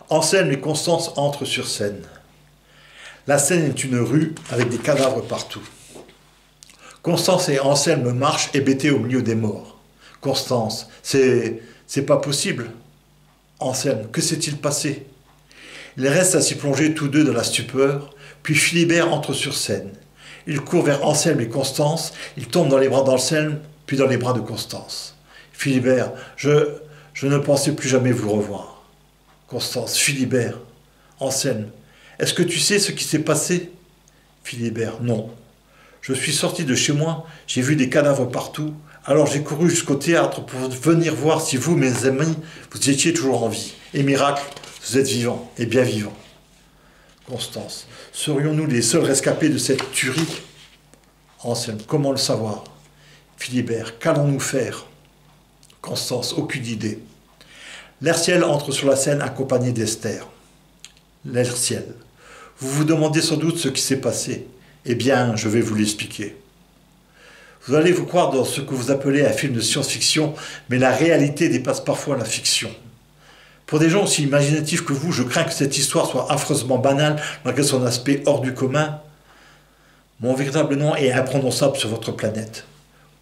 Anselme et Constance entrent sur scène. La scène est une rue avec des cadavres partout. Constance et Anselme marchent hébétés au milieu des morts. Constance, c'est pas possible. Anselme, que s'est-il passé? Ils restent à s'y plonger tous deux dans la stupeur, puis Philibert entre sur scène. Il court vers Anselme et Constance, il tombe dans les bras d'Anselme, puis dans les bras de Constance. Philibert, je ne pensais plus jamais vous revoir. Constance, Philibert, Anselme, est-ce que tu sais ce qui s'est passé? Philibert, non. Je suis sorti de chez moi, j'ai vu des cadavres partout, alors j'ai couru jusqu'au théâtre pour venir voir si vous, mes amis, vous étiez toujours en vie. Et miracle, vous êtes vivants, et bien vivants. Constance, serions-nous les seuls rescapés de cette tuerie? Anselme, comment le savoir? Philibert, qu'allons-nous faire? Constance, aucune idée. Lerciel entre sur la scène accompagné d'Esther. Lerciel, vous vous demandez sans doute ce qui s'est passé. Eh bien, je vais vous l'expliquer. Vous allez vous croire dans ce que vous appelez un film de science-fiction, mais la réalité dépasse parfois la fiction. Pour des gens aussi imaginatifs que vous, je crains que cette histoire soit affreusement banale malgré son aspect hors du commun. Mon véritable nom est imprononçable sur votre planète.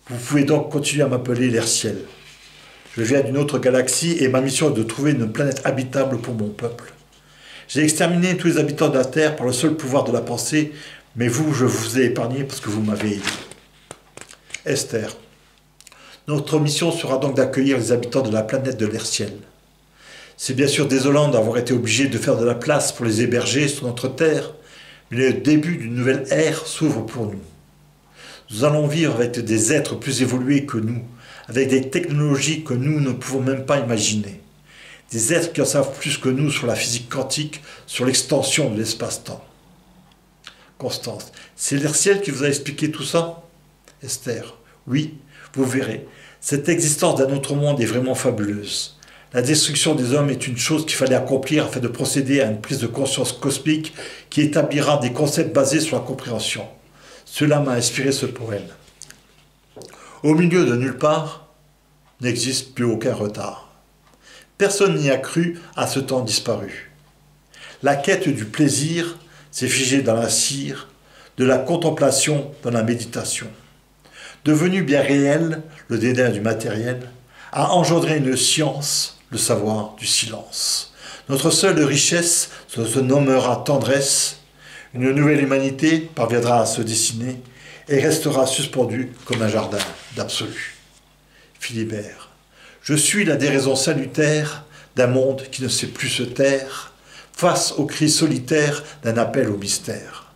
Vous pouvez donc continuer à m'appeler Lerciel. Je viens d'une autre galaxie et ma mission est de trouver une planète habitable pour mon peuple. J'ai exterminé tous les habitants de la Terre par le seul pouvoir de la pensée, mais vous, je vous ai épargné parce que vous m'avez aidé. Esther, notre mission sera donc d'accueillir les habitants de la planète de Lerciel. C'est bien sûr désolant d'avoir été obligé de faire de la place pour les héberger sur notre Terre, mais le début d'une nouvelle ère s'ouvre pour nous. Nous allons vivre avec des êtres plus évolués que nous, avec des technologies que nous ne pouvons même pas imaginer. Des êtres qui en savent plus que nous sur la physique quantique, sur l'extension de l'espace-temps. Constance, c'est Lerciel qui vous a expliqué tout ça? Esther, oui, vous verrez. Cette existence d'un autre monde est vraiment fabuleuse. La destruction des hommes est une chose qu'il fallait accomplir afin de procéder à une prise de conscience cosmique qui établira des concepts basés sur la compréhension. Cela m'a inspiré ce poème. Au milieu de nulle part, n'existe plus aucun retard. Personne n'y a cru à ce temps disparu. La quête du plaisir s'est figée dans la cire, de la contemplation dans la méditation. Devenu bien réel, le dédain du matériel a engendré une science, le savoir du silence. Notre seule richesse se nommera tendresse. Une nouvelle humanité parviendra à se dessiner et restera suspendue comme un jardin d'absolu. Philibert, je suis la déraison salutaire d'un monde qui ne sait plus se taire face au cri solitaire d'un appel au mystère.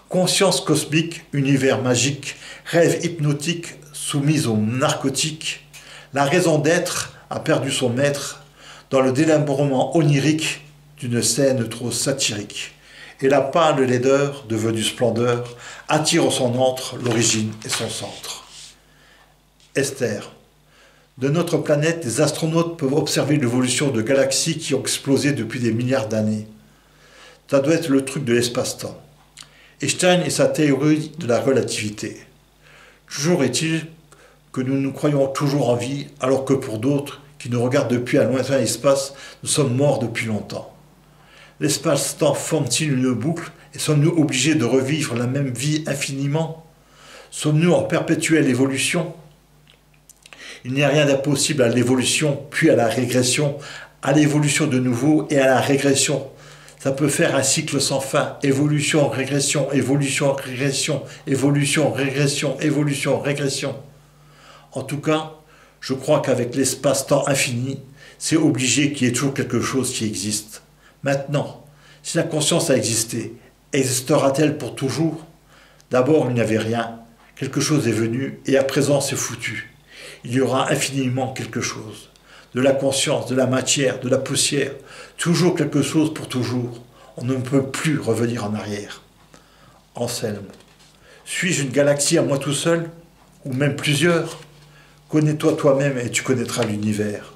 Conscience cosmique, univers magique, rêve hypnotique soumise aux narcotiques, la raison d'être a perdu son maître dans le délabrement onirique d'une scène trop satirique. Et la pâle laideur, devenue splendeur, attire en son antre l'origine et son centre. Esther, de notre planète, des astronautes peuvent observer l'évolution de galaxies qui ont explosé depuis des milliards d'années. Ça doit être le truc de l'espace-temps. Einstein et sa théorie de la relativité. Toujours est-il que nous nous croyons toujours en vie, alors que pour d'autres, qui nous regardent depuis un lointain espace, nous sommes morts depuis longtemps. L'espace-temps forme-t-il une boucle et sommes-nous obligés de revivre la même vie infiniment? Sommes-nous en perpétuelle évolution? Il n'y a rien d'impossible à l'évolution, puis à la régression, à l'évolution de nouveau et à la régression. Ça peut faire un cycle sans fin, évolution, régression, évolution, régression, évolution, régression, évolution, régression. En tout cas, je crois qu'avec l'espace-temps infini, c'est obligé qu'il y ait toujours quelque chose qui existe. Maintenant, si la conscience a existé, existera-t-elle pour toujours? D'abord, il n'y avait rien, quelque chose est venu, et à présent c'est foutu. Il y aura infiniment quelque chose. De la conscience, de la matière, de la poussière, toujours quelque chose pour toujours. On ne peut plus revenir en arrière. Anselme, suis-je une galaxie à moi tout seul? Ou même plusieurs? Connais-toi toi-même et tu connaîtras l'univers.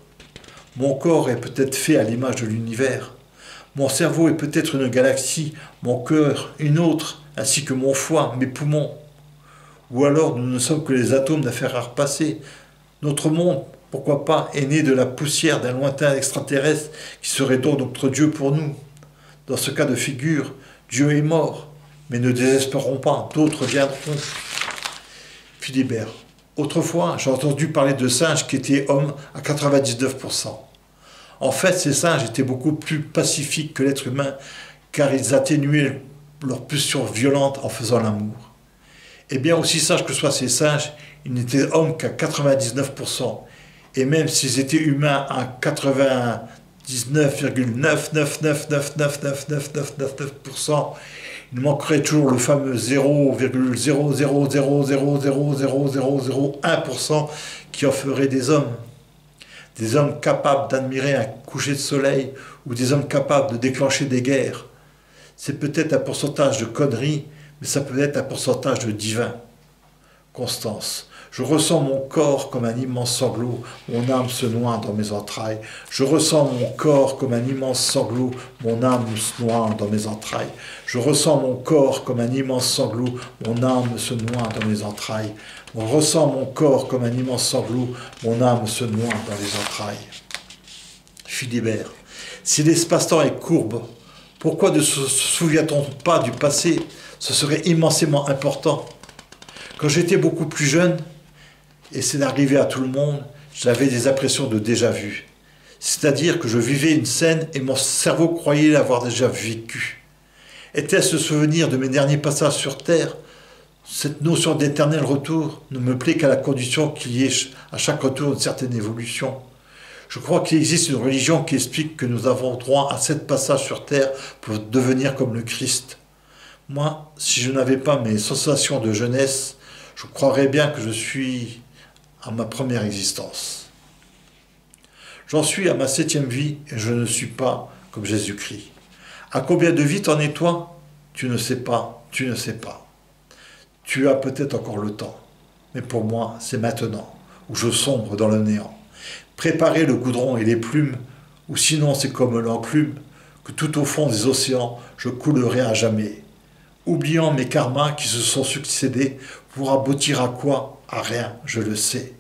Mon corps est peut-être fait à l'image de l'univers. Mon cerveau est peut-être une galaxie, mon cœur une autre, ainsi que mon foie, mes poumons. Ou alors nous ne sommes que les atomes d'affaires à repasser. Notre monde pourquoi pas, est né de la poussière d'un lointain extraterrestre qui serait donc notre Dieu pour nous. Dans ce cas de figure, Dieu est mort, mais ne désespérons pas, d'autres viendront. Philibert. Autrefois, j'ai entendu parler de singes qui étaient hommes à 99%. En fait, ces singes étaient beaucoup plus pacifiques que l'être humain, car ils atténuaient leur pulsion violente en faisant l'amour. Et bien aussi sages que soient ces singes, ils n'étaient hommes qu'à 99%. Et même s'ils étaient humains à 99,999999999%, il manquerait toujours le fameux 0,00000000001% qui en ferait des hommes. Des hommes capables d'admirer un coucher de soleil ou des hommes capables de déclencher des guerres. C'est peut-être un pourcentage de conneries, mais ça peut être un pourcentage de divin. Constance. Je ressens mon corps comme un immense sanglot, mon âme se noie dans mes entrailles. Je ressens mon corps comme un immense sanglot, mon âme se noie dans mes entrailles. Je ressens mon corps comme un immense sanglot, mon âme se noie dans mes entrailles. Je ressens mon corps comme un immense sanglot, mon âme se noie dans les entrailles. Philibert. Si l'espace-temps est courbe, pourquoi ne se souvient-on pas du passé? Ce serait immensément important. Quand j'étais beaucoup plus jeune, et c'est arrivé à tout le monde, j'avais des impressions de déjà-vu. C'est-à-dire que je vivais une scène et mon cerveau croyait l'avoir déjà vécue. Était-ce le souvenir de mes derniers passages sur Terre? Cette notion d'éternel retour ne me plaît qu'à la condition qu'il y ait à chaque retour une certaine évolution. Je crois qu'il existe une religion qui explique que nous avons droit à 7 passages sur Terre pour devenir comme le Christ. Moi, si je n'avais pas mes sensations de jeunesse, je croirais bien que je suis à ma première existence. J'en suis à ma 7e vie et je ne suis pas comme Jésus-Christ. À combien de vies t'en es toi? Tu ne sais pas, tu ne sais pas. Tu as peut-être encore le temps, mais pour moi, c'est maintenant, où je sombre dans le néant. Préparez le goudron et les plumes, ou sinon c'est comme l'enclume, que tout au fond des océans, je coulerai à jamais. Oubliant mes karmas qui se sont succédés, pour aboutir à quoi? À rien, je le sais.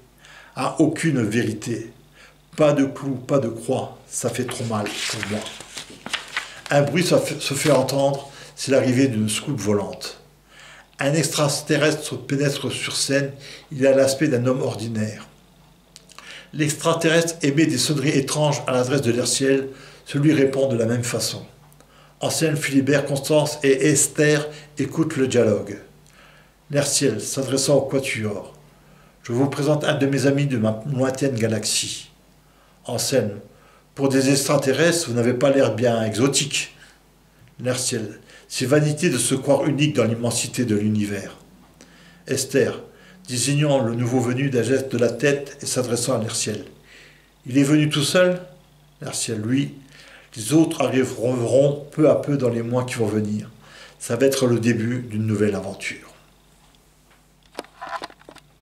À aucune vérité. Pas de clou, pas de croix, ça fait trop mal pour moi. Un bruit se fait entendre, c'est l'arrivée d'une soucoupe volante. Un extraterrestre pénètre sur scène, il a l'aspect d'un homme ordinaire. L'extraterrestre émet des sonneries étranges à l'adresse de l'Herciel, celui répond de la même façon. En scène, Philibert, Constance et Esther écoutent le dialogue. L'Herciel, s'adressant au quatuor. Je vous présente un de mes amis de ma lointaine galaxie. En scène, pour des extraterrestres, vous n'avez pas l'air bien exotique. L'Herciel, c'est vanité de se croire unique dans l'immensité de l'univers. Esther, désignant le nouveau venu d'un geste de la tête et s'adressant à l'Herciel. Il est venu tout seul? L'Herciel, lui. Les autres arriveront peu à peu dans les mois qui vont venir. Ça va être le début d'une nouvelle aventure.